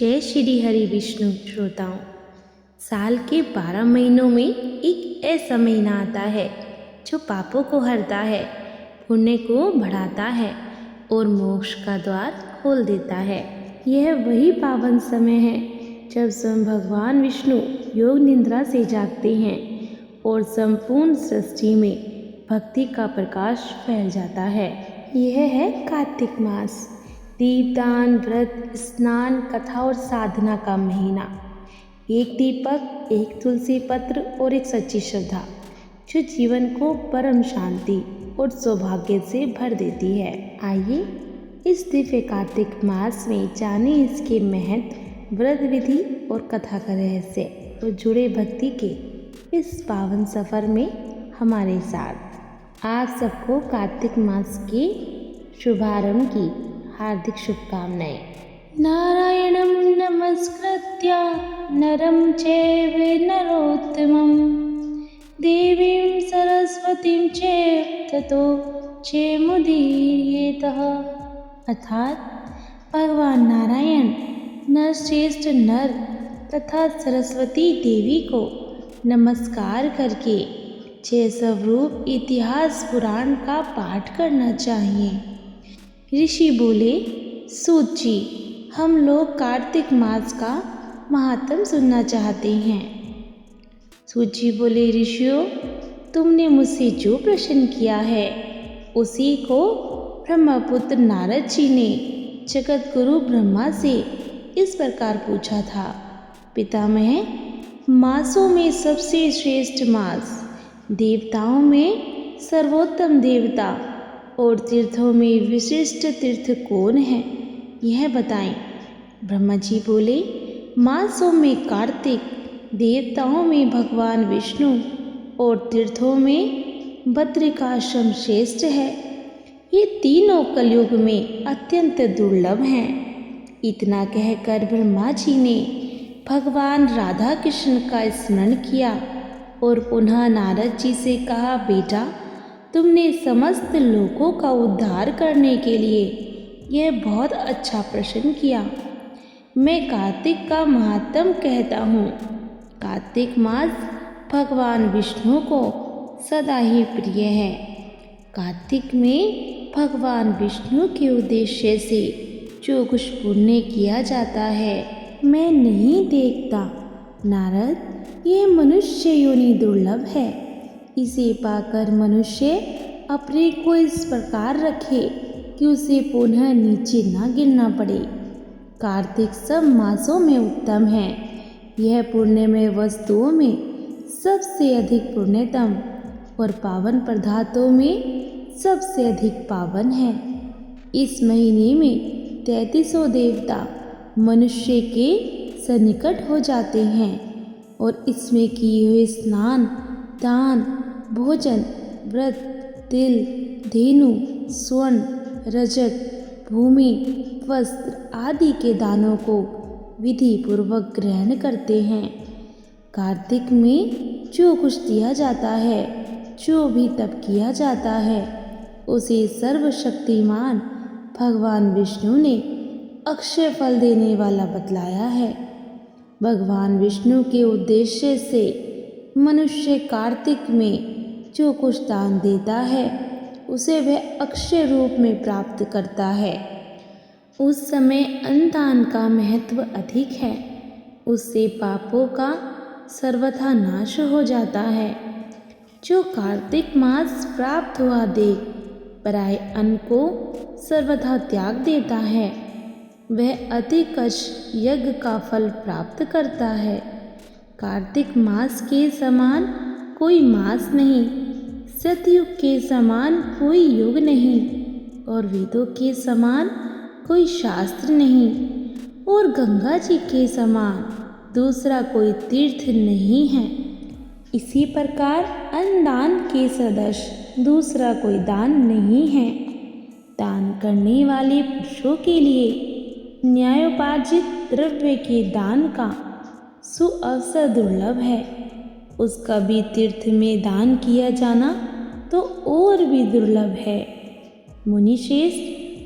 जय श्री हरि विष्णु श्रोताओं। साल के 12 महीनों में एक ऐसा महीना आता है जो पापों को हरता है, पुण्य को बढ़ाता है और मोक्ष का द्वार खोल देता है। यह वही पावन समय है जब स्वयं भगवान विष्णु योग निद्रा से जागते हैं और संपूर्ण सृष्टि में भक्ति का प्रकाश फैल जाता है। यह है कार्तिक मास, दीपदान, व्रत, स्नान, कथा और साधना का महीना। एक दीपक, एक तुलसी पत्र और एक सच्ची श्रद्धा जो जीवन को परम शांति और सौभाग्य से भर देती है। आइए इस दिव्य कार्तिक मास में जाने इसके महत्व, व्रत विधि और कथा का रहस्य और जुड़े भक्ति के इस पावन सफर में हमारे साथ। आप सबको कार्तिक मास के शुभारंभ की हार्दिक शुभकामनाएं। नारायणं नमस्कृत्य नरं चैव नरोत्तमं देवीं सरस्वतीं चैव ततो जयमुदीरयेत्। अर्थात भगवान नारायण नरश्रेष्ठ नर तथा सरस्वती देवी को नमस्कार करके जय स्वरूप इतिहास पुराण का पाठ करना चाहिए। ऋषि बोले, सूत जी, हम लोग कार्तिक मास का महात्म सुनना चाहते हैं। सूत जी बोले, ऋषियों, तुमने मुझसे जो प्रश्न किया है उसी को ब्रह्मपुत्र नारद जी ने जगत गुरु ब्रह्मा से इस प्रकार पूछा था। पितामह, मासों में सबसे श्रेष्ठ मास, देवताओं में सर्वोत्तम देवता और तीर्थों में विशिष्ट तीर्थ कौन है, यह बताएं। ब्रह्मा जी बोले, मासों में कार्तिक, देवताओं में भगवान विष्णु और तीर्थों में बद्रिकाश्रम श्रेष्ठ है। ये तीनों कलयुग में अत्यंत दुर्लभ हैं। इतना कहकर ब्रह्मा जी ने भगवान राधा कृष्ण का स्मरण किया और पुनः नारद जी से कहा, बेटा, तुमने समस्त लोगों का उद्धार करने के लिए यह बहुत अच्छा प्रश्न किया। मैं कार्तिक का महात्म कहता हूँ। कार्तिक मास भगवान विष्णु को सदा ही प्रिय है। कार्तिक में भगवान विष्णु के उद्देश्य से जो कुछ पुण्य किया जाता है मैं नहीं देखता। नारद, ये मनुष्य योनि दुर्लभ है। इसे पाकर मनुष्य अपने को इस प्रकार रखे कि उसे पुनः नीचे न गिरना पड़े। कार्तिक सब मासों में उत्तम है। यह पुण्यमय वस्तुओं में सबसे अधिक पुण्यतम और पावन पदार्थों में सबसे अधिक पावन है। इस महीने में 3300 देवता मनुष्य के सन्निकट हो जाते हैं और इसमें किए हुए स्नान, दान, भोजन, व्रत, तिल, धेनु, स्वर्ण, रजत, भूमि, वस्त्र आदि के दानों को विधि पूर्वक ग्रहण करते हैं। कार्तिक में जो कुछ दिया जाता है, जो भी तप किया जाता है, उसे सर्वशक्तिमान भगवान विष्णु ने अक्षय फल देने वाला बतलाया है। भगवान विष्णु के उद्देश्य से मनुष्य कार्तिक में जो कुछ दान देता है उसे वह अक्षय रूप में प्राप्त करता है। उस समय अन्नदान का महत्व अधिक है। उससे पापों का सर्वथा नाश हो जाता है। जो कार्तिक मास प्राप्त हुआ देख पराये अन्न को सर्वथा त्याग देता है वह अधिकश यज्ञ का फल प्राप्त करता है। कार्तिक मास के समान कोई मास नहीं, सतयुग के समान कोई युग नहीं और वेदों के समान कोई शास्त्र नहीं और गंगा जी के समान दूसरा कोई तीर्थ नहीं है। इसी प्रकार अन्नदान के सदृश दूसरा कोई दान नहीं है। दान करने वाले पुरुषों के लिए न्यायोपार्जित द्रव्य के दान का सुअवसर दुर्लभ है। उसका भी तीर्थ में दान किया जाना तो और भी दुर्लभ है। मुनिश्रेष्ठ,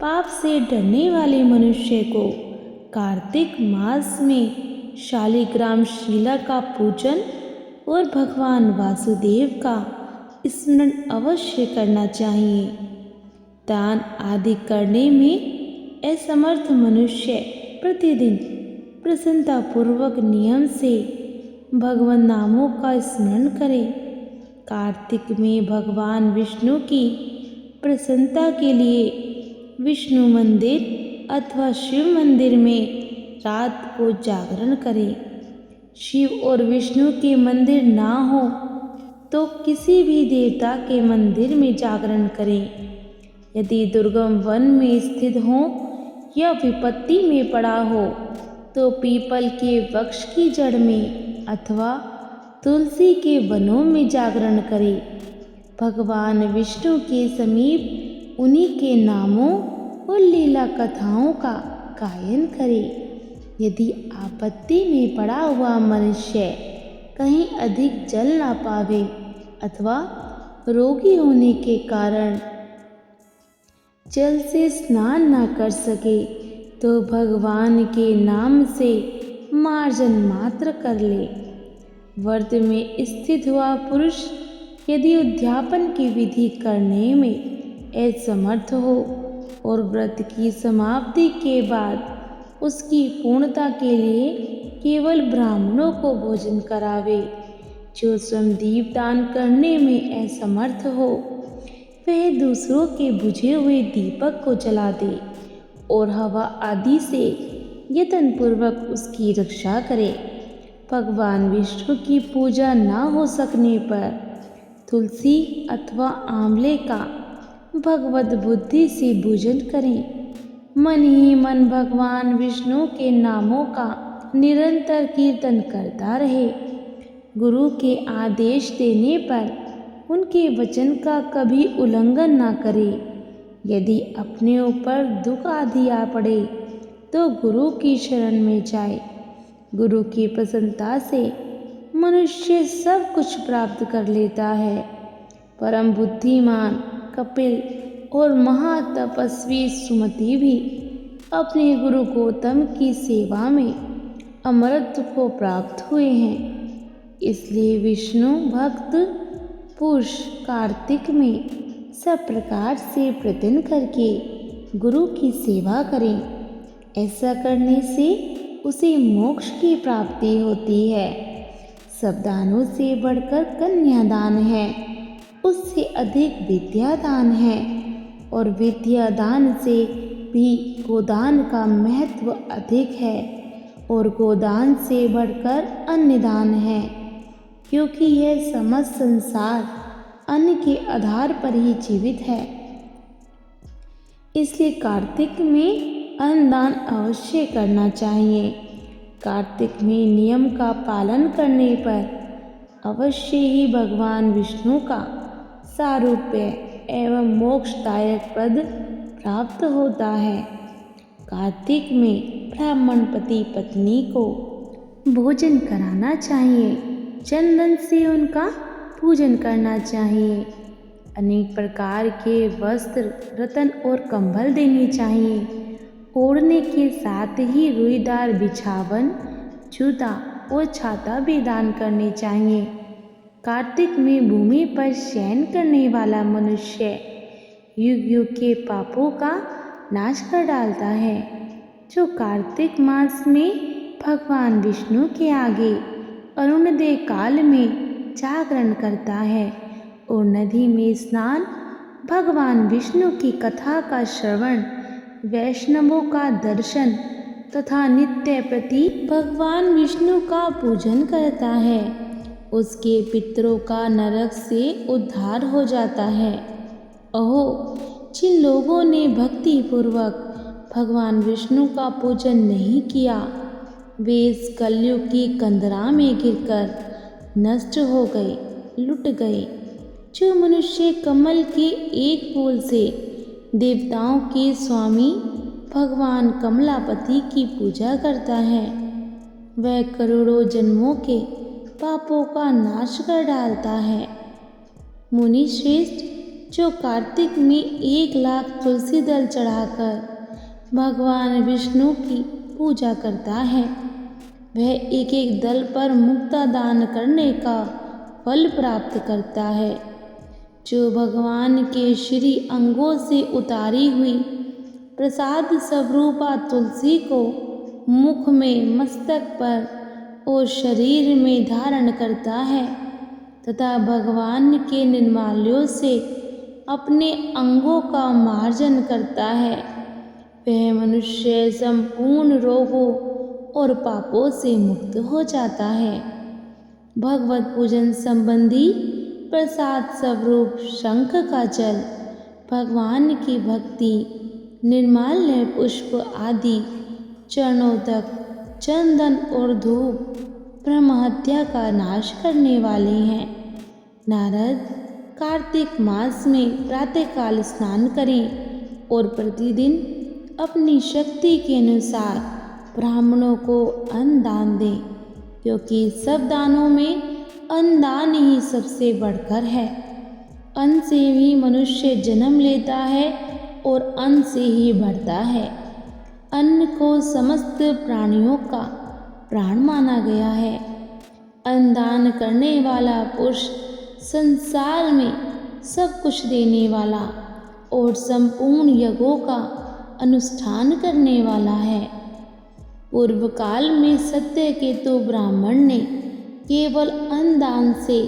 पाप से डरने वाले मनुष्य को कार्तिक मास में शालिग्राम शिला का पूजन और भगवान वासुदेव का स्मरण अवश्य करना चाहिए। दान आदि करने में असमर्थ मनुष्य प्रतिदिन प्रसन्नतापूर्वक नियम से भगवान नामों का स्मरण करे। कार्तिक में भगवान विष्णु की प्रसन्नता के लिए विष्णु मंदिर अथवा शिव मंदिर में रात को जागरण करें। शिव और विष्णु के मंदिर ना हो तो किसी भी देवता के मंदिर में जागरण करें। यदि दुर्गम वन में स्थित हो या विपत्ति में पड़ा हो तो पीपल के वृक्ष की जड़ में अथवा तुलसी के वनों में जागरण करें। भगवान विष्णु के समीप उन्हीं के नामों और लीला कथाओं का गायन करें। यदि आपत्ति में पड़ा हुआ मनुष्य कहीं अधिक जल ना पावे अथवा रोगी होने के कारण जल से स्नान ना कर सके तो भगवान के नाम से मार्जन मात्र कर ले। व्रत में स्थित हुआ पुरुष यदि उद्यापन की विधि करने में असमर्थ हो और व्रत की समाप्ति के बाद उसकी पूर्णता के लिए केवल ब्राह्मणों को भोजन करावे, जो स्वयं दीप दान करने में असमर्थ हो वह दूसरों के बुझे हुए दीपक को जला दे और हवा आदि से यत्नपूर्वक उसकी रक्षा करे। भगवान विष्णु की पूजा न हो सकने पर तुलसी अथवा आंवले का भगवत बुद्धि से पूजन करें। मन ही मन भगवान विष्णु के नामों का निरंतर कीर्तन करता रहे। गुरु के आदेश देने पर उनके वचन का कभी उल्लंघन ना करे। यदि अपने ऊपर दुख आदि आ पड़े तो गुरु की शरण में जाए। गुरु की प्रसन्नता से मनुष्य सब कुछ प्राप्त कर लेता है। परम बुद्धिमान कपिल और महातपस्वी सुमति भी अपने गुरु गौतम की सेवा में अमरत्व को प्राप्त हुए हैं। इसलिए विष्णु भक्त पुरुष कार्तिक में सब प्रकार से प्रयत्न करके गुरु की सेवा करें। ऐसा करने से उसे मोक्ष की प्राप्ति होती है। सब दानों से बढ़कर कन्यादान है, उससे अधिक विद्यादान है और विद्यादान से भी गोदान का महत्व अधिक है और गोदान से बढ़कर अन्नदान है, क्योंकि यह समस्त संसार अन्न के आधार पर ही जीवित है। इसलिए कार्तिक में अन्नदान अवश्य करना चाहिए। कार्तिक में नियम का पालन करने पर अवश्य ही भगवान विष्णु का सारूप्य एवं मोक्षदायक पद प्राप्त होता है। कार्तिक में ब्राह्मण पति पत्नी को भोजन कराना चाहिए, चंदन से उनका पूजन करना चाहिए, अनेक प्रकार के वस्त्र रत्न और कंबल देने चाहिए। ओढ़ने के साथ ही रुईदार बिछावन, जूता और छाता भी दान करने चाहिए। कार्तिक में भूमि पर शयन करने वाला मनुष्य युग युग के पापों का नाश कर डालता है। जो कार्तिक मास में भगवान विष्णु के आगे अरुणोदय काल में जागरण करता है और नदी में स्नान, भगवान विष्णु की कथा का श्रवण, वैष्णवों का दर्शन तथा नित्य प्रति भगवान विष्णु का पूजन करता है, उसके पितरों का नरक से उद्धार हो जाता है। अहो, जिन लोगों ने भक्ति पूर्वक भगवान विष्णु का पूजन नहीं किया वे इस कलयुग की कंदरा में गिरकर नष्ट हो गए, लुट गए। जो मनुष्य कमल के एक फूल से देवताओं के स्वामी भगवान कमलापति की पूजा करता है वह करोड़ों जन्मों के पापों का नाश कर डालता है। मुनि श्रेष्ठ, जो कार्तिक में 1,00,000 तुलसी दल चढ़ाकर भगवान विष्णु की पूजा करता है वह एक एक दल पर मुक्ता दान करने का फल प्राप्त करता है। जो भगवान के श्री अंगों से उतारी हुई प्रसाद स्वरूपा तुलसी को मुख में, मस्तक पर और शरीर में धारण करता है तथा भगवान के निर्माल्यों से अपने अंगों का मार्जन करता है, वह मनुष्य संपूर्ण रोगों और पापों से मुक्त हो जाता है। भगवत पूजन संबंधी प्रसाद स्वरूप शंख का जल, भगवान की भक्ति, निर्माल्य पुष्प आदि, चरणों तक चंदन और धूप ब्रह्म हत्या का नाश करने वाले हैं। नारद कार्तिक मास में प्रातःकाल स्नान करें और प्रतिदिन अपनी शक्ति के अनुसार ब्राह्मणों को अन्न दान दें, क्योंकि सब दानों में अन्न दान ही सबसे बढ़कर है। अन्न से ही मनुष्य जन्म लेता है और अन्न से ही बढ़ता है। अन्न को समस्त प्राणियों का प्राण माना गया है। अन्न दान करने वाला पुरुष संसार में सब कुछ देने वाला और संपूर्ण यज्ञों का अनुष्ठान करने वाला है। पूर्व काल में सत्यकेतु ब्राह्मण ने केवल अन्न दान से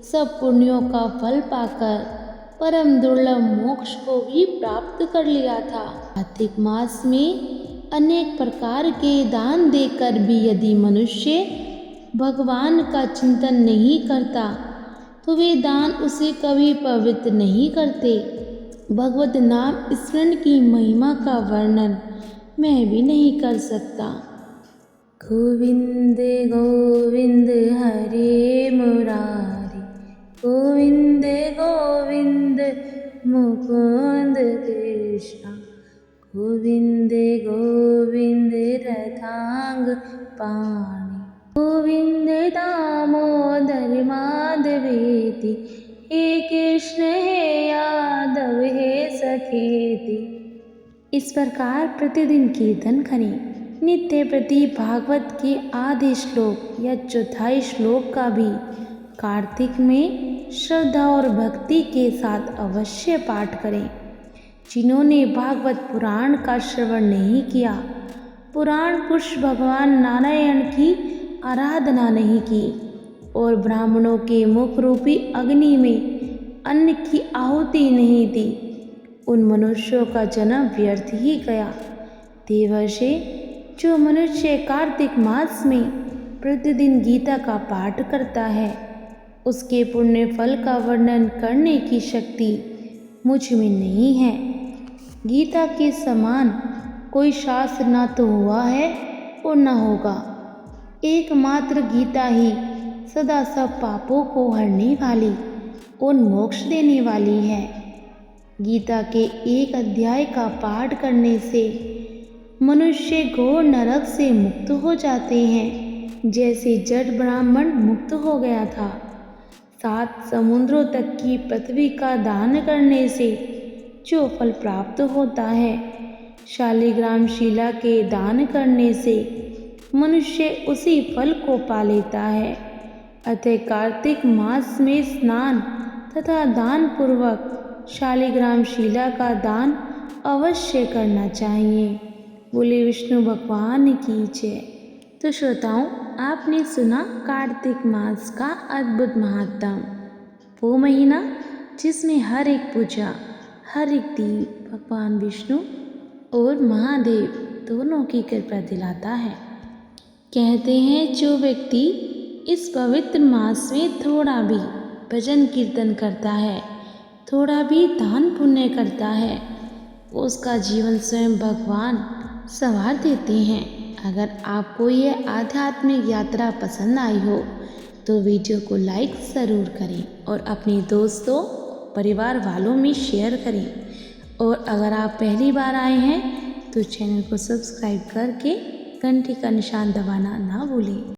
सब पुण्यों का फल पाकर परम दुर्लभ मोक्ष को भी प्राप्त कर लिया था। कार्तिक मास में अनेक प्रकार के दान देकर भी यदि मनुष्य भगवान का चिंतन नहीं करता तो वे दान उसे कभी पवित्र नहीं करते। भगवत नाम स्मरण की महिमा का वर्णन मैं भी नहीं कर सकता। गोविंद गोविंद हरे मुरारी, गोविंद गोविंद मुकुंद कृष्ण, गोविंद गोविंद रथांग पाणि, गोविंद दामोदर माधवेति, हे कृष्ण हे यादव हे सखेति। इस प्रकार प्रतिदिन कीर्तन करें। नित्य प्रति भागवत के आधे श्लोक या चौथाई श्लोक का भी कार्तिक में श्रद्धा और भक्ति के साथ अवश्य पाठ करें। जिन्होंने भागवत पुराण का श्रवण नहीं किया, पुराण पुरुष भगवान नारायण की आराधना नहीं की और ब्राह्मणों के मुख रूपी अग्नि में अन्न की आहुति नहीं दी, उन मनुष्यों का जन्म व्यर्थ ही गया। देवर्षि, जो मनुष्य कार्तिक मास में प्रतिदिन गीता का पाठ करता है, उसके पुण्य फल का वर्णन करने की शक्ति मुझ में नहीं है। गीता के समान कोई शास्त्र ना तो हुआ है और न होगा। एकमात्र गीता ही सदा सब पापों को हरने वाली और मोक्ष देने वाली है। गीता के एक अध्याय का पाठ करने से मनुष्य घोर नरक से मुक्त हो जाते हैं, जैसे जड़ ब्राह्मण मुक्त हो गया था। 7 समुद्रों तक की पृथ्वी का दान करने से जो फल प्राप्त होता है, शालिग्राम शिला के दान करने से मनुष्य उसी फल को पा लेता है। अतः कार्तिक मास में स्नान तथा दान पूर्वक शालिग्राम शिला का दान अवश्य करना चाहिए। बोले विष्णु भगवान की जय। तो श्रोताओं, आपने सुना कार्तिक मास का अद्भुत महात्म, वो महीना जिसमें हर एक पूजा, हर एक दीप भगवान विष्णु और महादेव दोनों की कृपा दिलाता है। कहते हैं जो व्यक्ति इस पवित्र मास में थोड़ा भी भजन कीर्तन करता है, थोड़ा भी दान पुण्य करता है, उसका जीवन स्वयं भगवान संवार देते हैं। अगर आपको ये आध्यात्मिक यात्रा पसंद आई हो तो वीडियो को लाइक ज़रूर करें और अपने दोस्तों परिवार वालों में शेयर करें। और अगर आप पहली बार आए हैं तो चैनल को सब्सक्राइब करके घंटी का निशान दबाना ना भूलें।